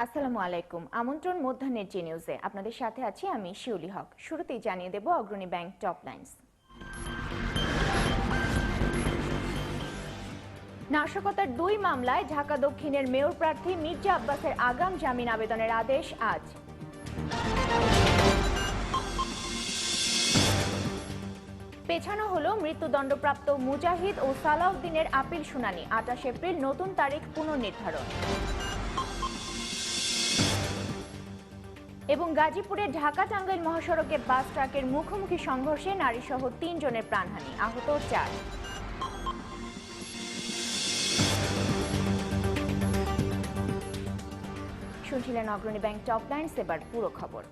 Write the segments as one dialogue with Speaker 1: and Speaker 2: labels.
Speaker 1: আসসালামু আলাইকুম। আমন্ত্রণ মধ্যাহ্নের জি নিউজে আপনাদের সাথে আছি আমি শিউলি হক। শুরুতেই জানিয়ে দেব অগ্রণী ব্যাংক টপ লাইন্স। নাশকতার 2 মামলায় ঢাকা দক্ষিণের মেয়র প্রার্থী মির্জা আব্বাসের আগাম জামিন আবেদনের আদেশ আজ। পেছানো হলো মৃত্যুদণ্ডপ্রাপ্ত মুজাহিদ ও সালাউদ্দিনের আপিল শুনানি। 28 এপ্রিল নতুন তারিখ পুনর্নির্ধারণ। এবং গাজীপুরে ঢাকা টাঙ্গাইল মহাসড়কে বাস ট্রাকের মুখোমুখি সংঘর্ষে নারীসহ 3 জনের প্রাণহানি, আহত 4। শুনছিলেন অগ্রণী ব্যাংক টপ লাইন্স, এবার পুরো খবর।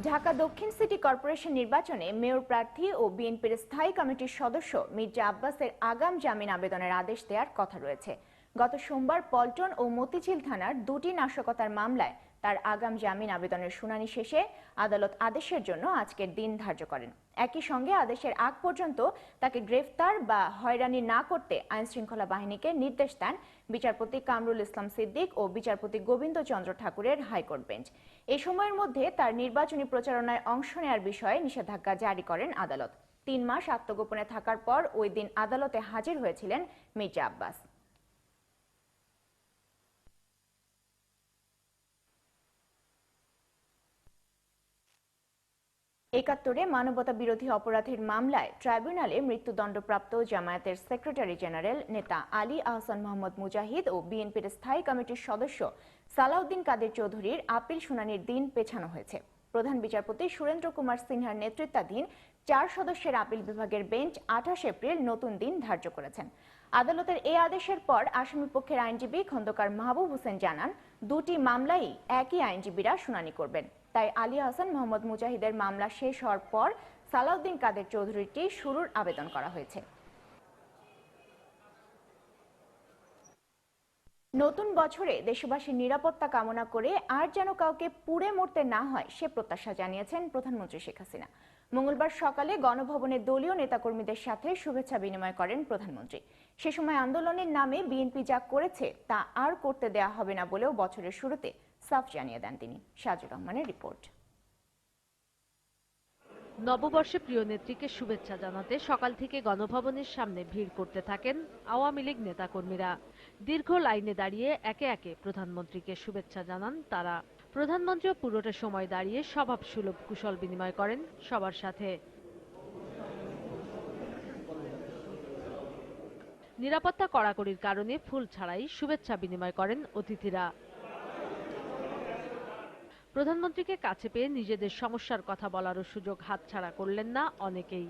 Speaker 1: ঢাকা দক্ষিণ সিটি কর্পোরেশন নির্বাচনে মেয়র প্রার্থী ও বিএনপির স্থায়ী কমিটির সদস্য মির্জা আব্বাসের আগাম জামিন আবেদনের আদেশ দেওয়ার কথা রয়েছে। গত সোমবার পল্টন ও মতিঝিল থানার 2টি নাশকতার মামলায় তার আগাম জামিন আবেদনের শুনানি শেষে আদালত আদেশের জন্য আজকের দিন ধার্য করেন। একই সঙ্গে আদেশের আগ পর্যন্ত তাকে গ্রেফতার বা হয়রানি না করতে আইনশৃঙ্খলা বাহিনীকে নির্দেশ দেন বিচারপতি কামরুল ইসলাম সিদ্দিক ও বিচারপতি গোবিন্দ চন্দ্র ঠাকুরের হাইকোর্ট বেঞ্চ। এই সময়ের মধ্যে তার নির্বাচনী প্রচারণায় অংশ নেওয়ার বিষয়ে নিষেধাজ্ঞা জারি করেন আদালত। 3 মাস আত্মগোপনে থাকার পর ওই দিন আদালতে হাজির হয়েছিলেন মির্জা আব্বাস। একাত্তরে মানবতা বিরোধী অপরাধের মামলায় ট্রাইব্যুনালে মৃত্যুদণ্ডপ্রাপ্ত জামায়াতের সেক্রেটারি জেনারেল নেতা আলী আহসান মোহাম্মদ মুজাহিদ ও বিএনপির স্থায়ী কমিটির সদস্য সালাউদ্দিন কাদের চৌধুরীর আপিল শুনানির দিন পেছানো হয়েছে। প্রধান বিচারপতি সুরেন্দ্র কুমার সিনহার নেতৃত্বাধীন 4 সদস্যের আপিল বিভাগের বেঞ্চ 28 এপ্রিল নতুন দিন ধার্য করেছেন। আদালতের এই আদেশের পর আসামিপক্ষের আইনজীবী খন্দকার মাহবুব হোসেন জানান, 2টি মামলাই একই আইনজীবীরা শুনানি করবেন। তাই আলী আহসান মোহাম্মদ মুজাহিদের মামলা শেষ হওয়ার পর সালাউদ্দিন কাদের চৌধুরীটি শুরুর আবেদন করা হয়েছে। নতুন বছরে দেশবাসীর নিরাপত্তা কামনা করে আর যেন কাউকে পুড়ে মরতে না হয় সে প্রত্যাশা জানিয়েছেন প্রধানমন্ত্রী শেখ হাসিনা। মঙ্গলবার সকালে গণভবনে দলীয় নেতাকর্মীদের সাথে শুভেচ্ছা বিনিময় করেন প্রধানমন্ত্রী। সে সময় আন্দোলনের নামে বিএনপি যা করেছে তা আর করতে দেয়া হবে না বলেও বছরের শুরুতে সাফ জানিয়ে দেন তিনি। সাজুর রহমানের রিপোর্ট।
Speaker 2: নববর্ষে প্রিয় নেত্রীকে শুভেচ্ছা জানাতে সকাল থেকে গণভবনের সামনে ভিড় করতে থাকেন আওয়ামী লীগ নেতাকর্মীরা। দীর্ঘ লাইনে দাঁড়িয়ে একে একে প্রধানমন্ত্রীকে শুভেচ্ছা জানান তারা। প্রধানমন্ত্রীও পুরোটা সময় দাঁড়িয়ে স্বভাব সুলভ কুশল বিনিময় করেন সবার সাথে। নিরাপত্তা কড়াকড়ির কারণে ফুল ছাড়াই শুভেচ্ছা বিনিময় করেন অতিথিরা। প্রধানমন্ত্রীকে কাছে পেয়ে নিজেদের সমস্যার কথা বলারও সুযোগ হাতছাড়া করলেন না অনেকেই।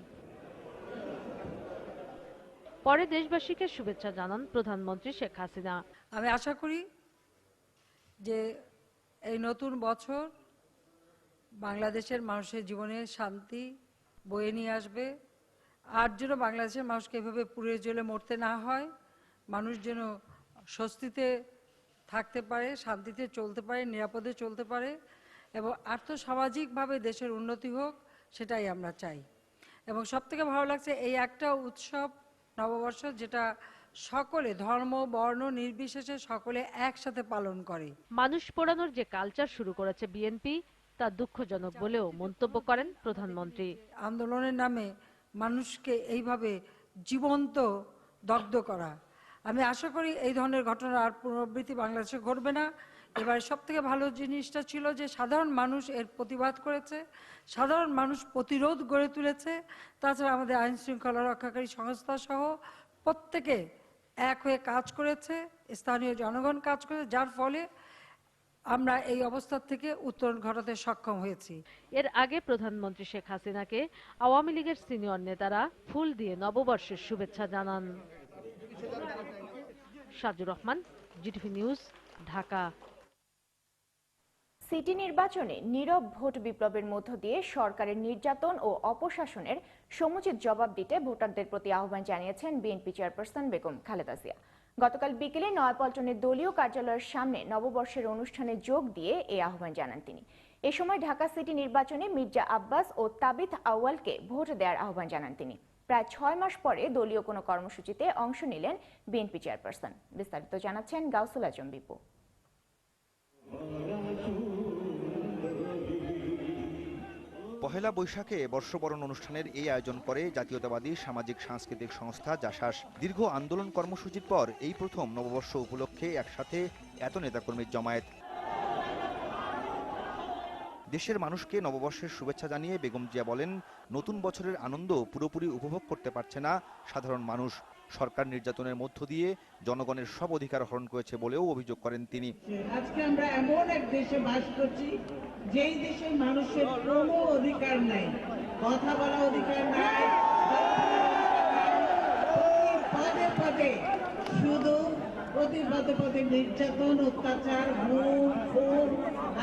Speaker 2: পরে দেশবাসীকে শুভেচ্ছা জানান প্রধানমন্ত্রী শেখ হাসিনা।
Speaker 3: আমি আশা করি যে এই নতুন বছর বাংলাদেশের মানুষের জীবনে শান্তি বয়ে নিয়ে আসবে। আর যেন বাংলাদেশের মানুষকে এভাবে পুড়ে জ্বলে মরতে না হয়, মানুষ যেন স্বস্তিতে থাকতে পারে, শান্তিতে চলতে পারে, নিরাপদে চলতে পারে এবং আর্থসামাজিকভাবে দেশের উন্নতি হোক, সেটাই আমরা চাই। এবং সবথেকে ভালো লাগছে এই একটা উৎসব নববর্ষ যেটা সকলে ধর্ম বর্ণ নির্বিশেষে সকলে একসাথে পালন করে।
Speaker 2: মানুষ পোড়ানোর যে কালচার শুরু করেছে বিএনপি তা দুঃখজনক বলেও মন্তব্য করেন প্রধানমন্ত্রী।
Speaker 3: আন্দোলনের নামে মানুষকে এইভাবে জীবন্ত দগ্ধ করা, আমি আশা করি এই ধরনের ঘটনার আর পুনরাবৃত্তি বাংলাদেশে ঘটবে না। এবার সবথেকে ভালো জিনিসটা ছিল যে সাধারণ মানুষ এর প্রতিবাদ করেছে, সাধারণ মানুষ প্রতিরোধ গড়ে তুলেছে। তাছাড়া আমাদের আইন শৃঙ্খলা রক্ষাকারী সংস্থা সহ প্রত্যেকে এক হয়ে কাজ করেছে, স্থানীয় জনগণ কাজ করেছে, যার ফলে আমরা এই অবস্থা থেকে উত্তরণ ঘটাতে সক্ষম হয়েছি।
Speaker 2: এর আগে প্রধানমন্ত্রী শেখ হাসিনাকে আওয়ামী লীগের সিনিয়র নেতারা ফুল দিয়ে নববর্ষের শুভেচ্ছা জানান। Sajur Rahman, GTV news, Dhaka.
Speaker 1: City নির্বাচনে নীরব ভোট বিপ্লবের মধ্য দিয়ে সরকারের নির্যাতন ও অপশাসনের সমুচিত জবাব দিতে ভোটারদের প্রতি আহ্বান জানিয়েছেন বিএনপি চেয়ারপারসন বেগম খালেদা জিয়া। গতকাল বিকেলে নয়াপল্টনের দলীয় কার্যালয়ের সামনে নববর্ষের অনুষ্ঠানে যোগ দিয়ে এই আহ্বান জানান তিনি। এ সময় ঢাকা সিটি নির্বাচনে মির্জা আব্বাস ও তাবিথ আউয়ালকে ভোট দেওয়ার আহ্বান জানান তিনি। প্রায় 6 মাস পরে দলীয় কোনো কর্মসূচিতে অংশ নিলেন বিএনপি চেয়ারপারসন। বিস্তারিত জানাচ্ছেন গাউসুল আজম বিপু।
Speaker 4: পহেলা বৈশাখে বর্ষবরণ অনুষ্ঠানের এই আয়োজন করে জাতীয়তাবাদী সামাজিক সাংস্কৃতিক সংস্থা জাসাস। দীর্ঘ আন্দোলন কর্মসূচির পর এই প্রথম নববর্ষ উপলক্ষে একসাথে এত নেতাকর্মীর জমায়েত। দেশের মানুষকে নববর্ষের শুভেচ্ছা জানিয়ে বেগম জিয়া বলেন, নতুন বছরের আনন্দ পুরোপুরি উপভোগ করতে পারছে না সাধারণ মানুষ। সরকার নির্যাতনের মধ্য দিয়ে জনগণের সব অধিকার হরণ করেছে বলেও অভিযোগ করেন তিনি।
Speaker 5: আজকে আমরা এমন এক দেশে বাস করছি যেই দেশের মানুষের কোনো অধিকার নাই, কথা বলার অধিকার নাই, পদে পদে শুধু প্রতি পদে পদে নির্যাতন, অত্যাচার, গুম, খুন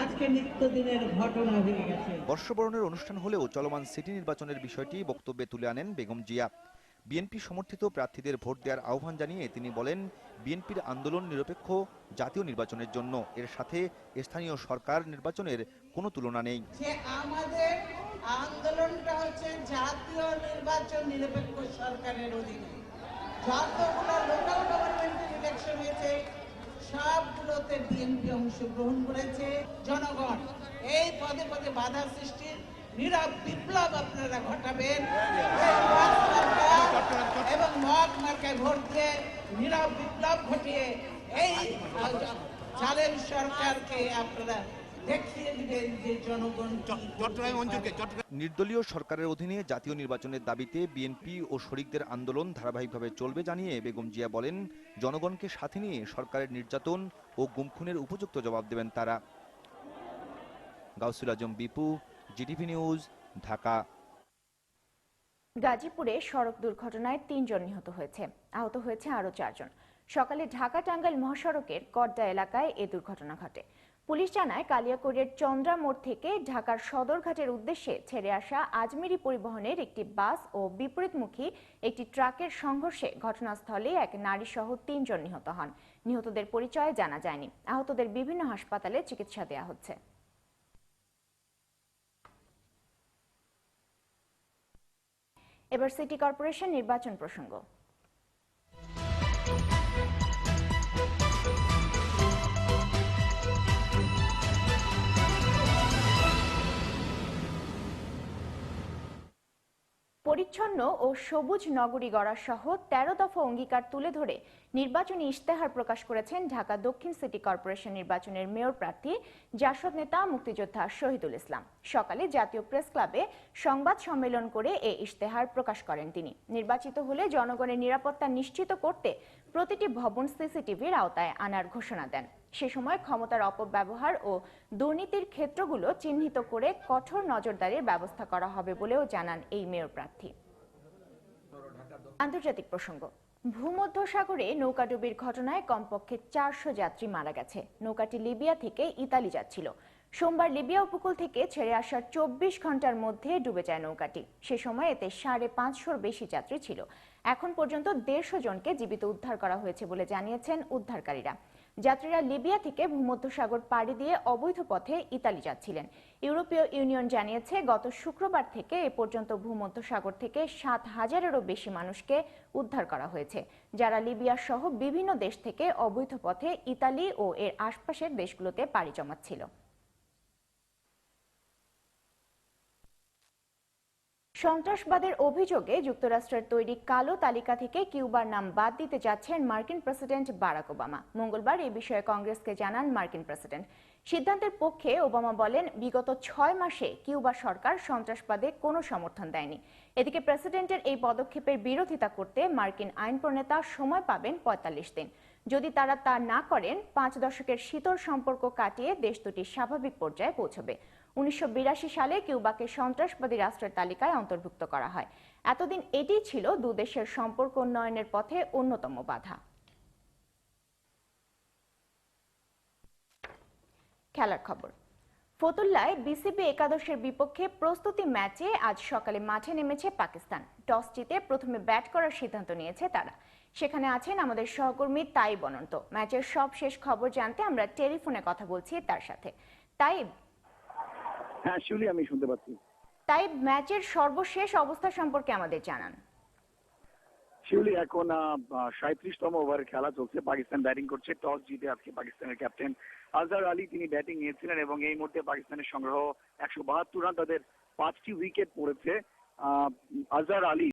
Speaker 5: আজকে নিত্যদিনের ঘটনা হয়ে গেছে।
Speaker 4: বর্ষবরণের অনুষ্ঠান হলেও চলমান সিটি নির্বাচনের বিষয়টি বক্তব্যে তুলে আনেন বেগম জিয়া। বিএনপি সমর্থিত প্রার্থীদের ভোট দেওয়ার আহ্বান জানিয়ে তিনি বলেন, বিএনপির আন্দোলন নিরপেক্ষ জাতীয় নির্বাচনের জন্য, এর সাথে স্থানীয় সরকার নির্বাচনের কোনো তুলনা নেই।
Speaker 5: আমাদের আন্দোলনটা হচ্ছে জাতীয় নির্বাচন নিরপেক্ষ সরকারের অধীনে। যতগুলো লোকাল গভর্নমেন্টের ইলেকশন হয়েছে সবগুলোতে বিএনপি অংশগ্রহণ করেছে। জনগণ এই পদে পদে বাধা সৃষ্টির নীরব বিপ্লব আপনারা ঘটাবেন এবং মগ মার্কায় ভোট দিয়ে নীরব বিপ্লব ঘটিয়ে এই চ্যালেঞ্জ সরকারকে আপনারা দেখিয়ে দিবেন যে জনগণ।
Speaker 4: নির্দলীয় সরকারের অধীনে জাতীয় নির্বাচনের দাবিতে বিএনপি ও শরিকদের আন্দোলন ধারাবাহিকভাবে চলবে জানিয়ে বেগম জিয়া বলেন, জনগণকে সাথে নিয়ে সরকারের নির্যাতন ও গুমখুনের উপযুক্ত জবাব দেবেন তারা। গাউসুল আজম বিপু, জিটিভি নিউজ, ঢাকা।
Speaker 1: গাজীপুরে সড়ক দুর্ঘটনায় ৩ জন নিহত হয়েছে, আহত হয়েছে আরও 4 জন। সকালে ঢাকা টাঙ্গাইল মহাসড়কের কড্ডা এলাকায় এ দুর্ঘটনা ঘটে। পুলিশ জানায়, কালিয়াকৈরের চন্দ্রা মোড় থেকে ঢাকার সদরঘাটের উদ্দেশ্যে ছেড়ে আসা আজমেরি পরিবহনের একটি বাস ও বিপরীতমুখী একটি ট্রাকের সংঘর্ষে ঘটনাস্থলে এক নারী সহ ৩ জন নিহত হন। নিহতদের পরিচয় জানা যায়নি। আহতদের বিভিন্ন হাসপাতালে চিকিৎসা দেওয়া হচ্ছে। এবার সিটি কর্পোরেশন নির্বাচন প্রসঙ্গ। পরিচ্ছন্ন ও সবুজ নগরী গড়া সহ 13 দফা অঙ্গীকার তুলে ধরে নির্বাচনী ইশতেহার প্রকাশ করেছেন ঢাকা দক্ষিণ সিটি কর্পোরেশন নির্বাচনের মেয়র প্রার্থী জাসদ নেতা মুক্তিযোদ্ধা শহীদুল ইসলাম। সকালে জাতীয় প্রেস ক্লাবে সংবাদ সম্মেলন করে এই ইশতেহার প্রকাশ করেন তিনি। নির্বাচিত হলে জনগণের নিরাপত্তা নিশ্চিত করতে প্রতিটি ভবন সিসিটিভির আওতায় আনার ঘোষণা দেন। সে সময় ক্ষমতার অপব্যবহার ও দুর্নীতির ক্ষেত্রগুলো চিহ্নিত করে কঠোর নজরদারির ব্যবস্থা করা হবে বলেও জানান এই মেয়র প্রার্থী। আন্তর্জাতিক প্রসঙ্গ। ভূমধ্যসাগরে নৌকাডুবির ঘটনায় কমপক্ষে 400 যাত্রী মারা গেছে। নৌকাটি লিবিয়া থেকে ইতালি যাচ্ছিল। সোমবার লিবিয়া উপকূল থেকে ছেড়ে আসার 24 ঘন্টার মধ্যে ডুবে যায় নৌকাটি। সে সময় এতে 550-র বেশি যাত্রী ছিল। এখন পর্যন্ত 150 জনকে জীবিত উদ্ধার করা হয়েছে বলে জানিয়েছেন উদ্ধারকারীরা। যাত্রীরা লিবিয়া থেকে ভূমধ্যসাগর পাড়ি দিয়ে অবৈধ পথে ইতালি যাচ্ছিলেন। ইউরোপীয় ইউনিয়ন জানিয়েছে, গত শুক্রবার থেকে এ পর্যন্ত ভূমধ্যসাগর থেকে 7000-এরও বেশি মানুষকে উদ্ধার করা হয়েছে, যারা লিবিয়া সহ বিভিন্ন দেশ থেকে অবৈধ পথে ইতালি ও এর আশপাশের দেশগুলোতে পাড়ি জমাচ্ছিল। সন্ত্রাসবাদের অভিযোগে যুক্তরাষ্ট্রের তৈরি কালো তালিকা থেকে কিউবার নাম বাদ দিতে যাচ্ছেন মার্কিন প্রেসিডেন্ট বারাক ওবামা। মঙ্গলবার এই বিষয়ে কংগ্রেসকে জানান মার্কিন প্রেসিডেন্ট। সিদ্ধান্তের পক্ষে ওবামা বলেন, বিগত 6 মাসে কিউবা সরকার সন্ত্রাসবাদে কোনো সমর্থন দেয়নি। এদিকে প্রেসিডেন্টের এই পদক্ষেপের বিরোধিতা করতে মার্কিন আইন প্রণেতা সময় পাবেন 45 দিন। যদি তারা তা না করেন, 5 দশকের শীতল সম্পর্ক কাটিয়ে দেশ দুটি স্বাভাবিক পর্যায়ে পৌঁছবে। 1982 সালে কিউবাকে সন্ত্রাসবাদী রাষ্ট্রের তালিকায় অন্তর্ভুক্ত করা হয়। এতদিন এটি ছিল দুদেশের সম্পর্ক উন্নয়নের পথে অন্যতম বাধা। খেলার খবর। ফতুল্লায় বিসিবি একাদশের বিপক্ষে প্রস্তুতি ম্যাচে আজ সকালে মাঠে নেমেছে পাকিস্তান। টস জিতে প্রথমে ব্যাট করার সিদ্ধান্ত নিয়েছে তারা। সেখানে আছেন আমাদের সহকর্মী তাইব অনন্ত। ম্যাচের সব শেষ খবর জানতে আমরা টেলিফোনে কথা বলছি তার সাথে। তাইব,
Speaker 6: হ্যাঁ শিউলি, আমি শুনতে পাচ্ছি।
Speaker 1: তাইব, ম্যাচের সর্বশেষ অবস্থা সম্পর্কে আমাদের জানান।
Speaker 6: শিউলি এখন 37তম ওভারের খেলা চলছে, পাকিস্তান ব্যাটিং করছে। টস জিতে আজকে পাকিস্তানের ক্যাপ্টেন আজহার আলী তিনি ব্যাটিং নিয়েছিলেন এবং এই মুহূর্তে পাকিস্তানের সংগ্রহ 172 রান, তাদের 5টি উইকেট পড়েছে। আজহার আলী